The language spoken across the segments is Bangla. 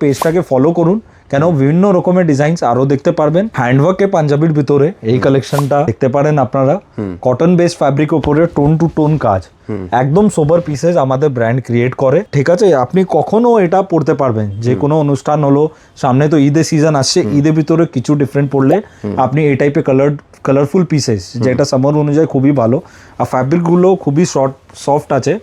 পেজটাকে ফলো করুন, কেন বিভিন্ন রকমের ডিজাইনস আরো দেখতে পারবেন। হ্যান্ডওয়ার্কে পাঞ্জাবির ভিতরে এই কালেকশনটা দেখতে পারেন আপনারা। কটন বেস ফ্যাব্রিক উপরে টোন টু টোন কাজ, একদম সোবার পিসেস আমাদের ব্র্যান্ড ক্রিয়েট করে। ঠিক আছে, আপনি কখনো এটা পড়তে পারবেন, যে কোনো অনুষ্ঠান হলো, সামনে তো ঈদের সিজন আসছে, ঈদের ভিতরে কিছু ডিফারেন্ট পড়লে আপনি এই টাইপের কালারফুল পিসেস, যেটা সামার অনুযায়ী খুবই ভালো। আর ফ্যাব্রিকগুলো খুবই সফট আছে,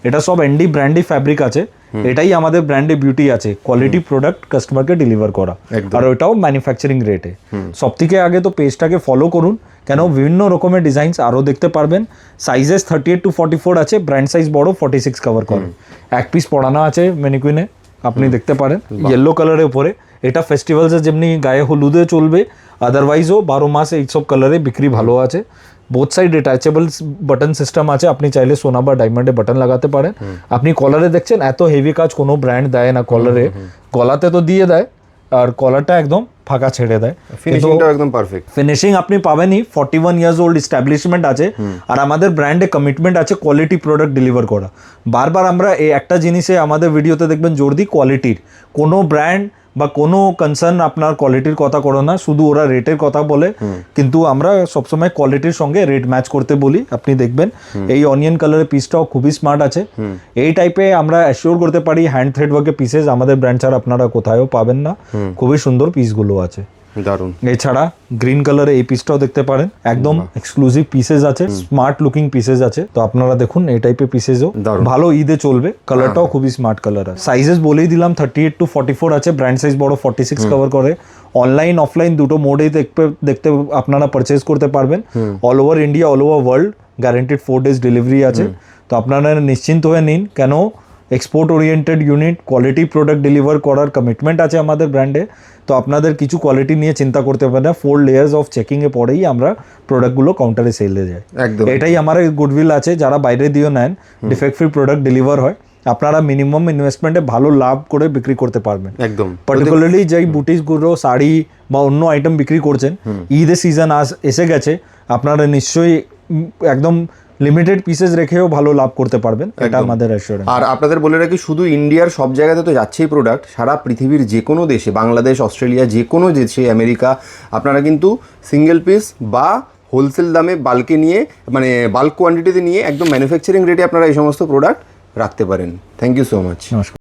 এটা সব এনডি ব্র্যান্ডি ফ্যাব্রিক আছে। এটাই আমাদের ব্র্যান্ডে বিউটি আছে, কোয়ালিটি প্রোডাক্ট কাস্টমারকে ডেলিভার করা, আর ওটাও ম্যানুফ্যাকচারিং রেটে। সব থেকে আগে তো পেজটাকে ফলো করুন, কেন বিভিন্ন রকমের ডিজাইনস আরও দেখতে পারবেন। সাইজেস 38 to 44 আছে, ব্র্যান্ড সাইজ বড় 46 কভার করে। এক পিস পড়ানো আছে ম্যানিকুইনে, আপনি দেখতে পারেন ইয়েলো কালারের উপরে। এটা ফেস্টিভ্যালসে যেমনি গায়ে হলুদে চলবে, আদারওয়াইজও 12 মাস এইসব কালারে বিক্রি ভালো আছে। Both side detachable button system আছে, আপনি চাইলে সোনা বা ডায়মন্ডে বাটন লাগাতে পারেন। আপনি কলারে দেখছেন এত হেভি কাজ কোনো ব্র্যান্ড দেয় না কলারে, গলাতে তো দিয়ে দেয়, আর কলারটা একদম ফাঁকা ছেড়ে দেয়, ফিনিশিংটাও একদম পারফেক্ট। ফিনিশিং আপনি পাবেনই। 41 ইয়ার্স ওল্ড এস্টাবলিশমেন্ট আছে, আর আমাদের ব্র্যান্ডে কমিটমেন্ট আছে কোয়ালিটি প্রোডাক্ট ডেলিভার করা। বারবার আমরা এই একটা জিনিসে আমাদের ভিডিওতে দেখবেন জোর দিই, কোয়ালিটির। কোনো ব্র্যান্ড বা কোনো কনসার্ন আপনার কোয়ালিটির কথা করো না, শুধু ওরা রেটের কথা বলে, কিন্তু আমরা সবসময় কোয়ালিটির সঙ্গে রেট ম্যাচ করতে বলি। আপনি দেখবেন এই অনিয়ন কালারের পিসটাও খুবই স্মার্ট আছে। এই টাইপে আমরা অ্যাসিওর করতে পারি হ্যান্ড থ্রেড ওয়ার্কের পিসেস আমাদের ব্র্যান্ড ছাড়া আপনারা কোথাও পাবেন না। খুবই সুন্দর পিসগুলো আছে, দারুন। এছাড়া গ্রিন কালারে এই পিসটাও দেখতে পারেন, একদম এক্সক্লুসিভ পিসেস আছে, স্মার্ট লুকিং পিসেস আছে। তো আপনারা দেখুন এই টাইপের পিসেসও ভালো ঈদে চলবে। কালারটাও খুবই স্মার্ট কালার আছে। সাইজেস বলেই দিলাম 38 to 44 আছে, ব্র্যান্ড সাইজ বড় 46 কভার করে। অনলাইন অফলাইন দুটো মোডেই দেখতে আপনারা পারচেজ করতে পারবেন। All over India, all over world, guaranteed 4 days delivery আছে। তো আপনারা নিশ্চিন্ত হয়ে নিন, কেন export oriented unit, quality product deliver করার কমিটমেন্ট আছে আমাদের ব্র্যান্ডে। তো আপনাদের কিছু কোয়ালিটি নিয়ে চিন্তা করতে হবে না, 4 layers অফ চেকিংয়ে পরেই আমরা প্রোডাক্টগুলো কাউন্টারে সেলে যায়। এটাই আমার গুডউইল আছে, যারা বাইরে দিয়েও নেন ডিফেক্ট ফ্রি প্রোডাক্ট ডেলিভার হয়, আপনারা মিনিমাম ইনভেস্টমেন্টে ভালো লাভ করে বিক্রি করতে পারবেন। একদম, পার্টিকুলারলি যেই বুটিকগুলো শাড়ি বা অন্য আইটেম বিক্রি করছেন, ঈদের সিজন এসে গেছে, আপনারা নিশ্চয়ই একদম লিমিটেড পিসেস রেখেও ভালো লাভ করতে পারবেন, এটা আমাদের অ্যাসিওরেন্স। আর আপনাদের বলে রাখি, শুধু ইন্ডিয়ার সব জায়গাতে তো যাচ্ছেই প্রোডাক্ট, সারা পৃথিবীর যে কোনো দেশে, বাংলাদেশ, অস্ট্রেলিয়া, যে কোনো দেশে, আমেরিকা, আপনারা কিন্তু সিঙ্গেল পিস বা হোলসেল দামে বাল্কে নিয়ে, মানে বাল্ক কোয়ান্টিটিতে নিয়ে একদম ম্যানুফ্যাকচারিং রেটে আপনারা এই সমস্ত প্রোডাক্ট রাখতে পারেন। Thank you so much. নমস্কার।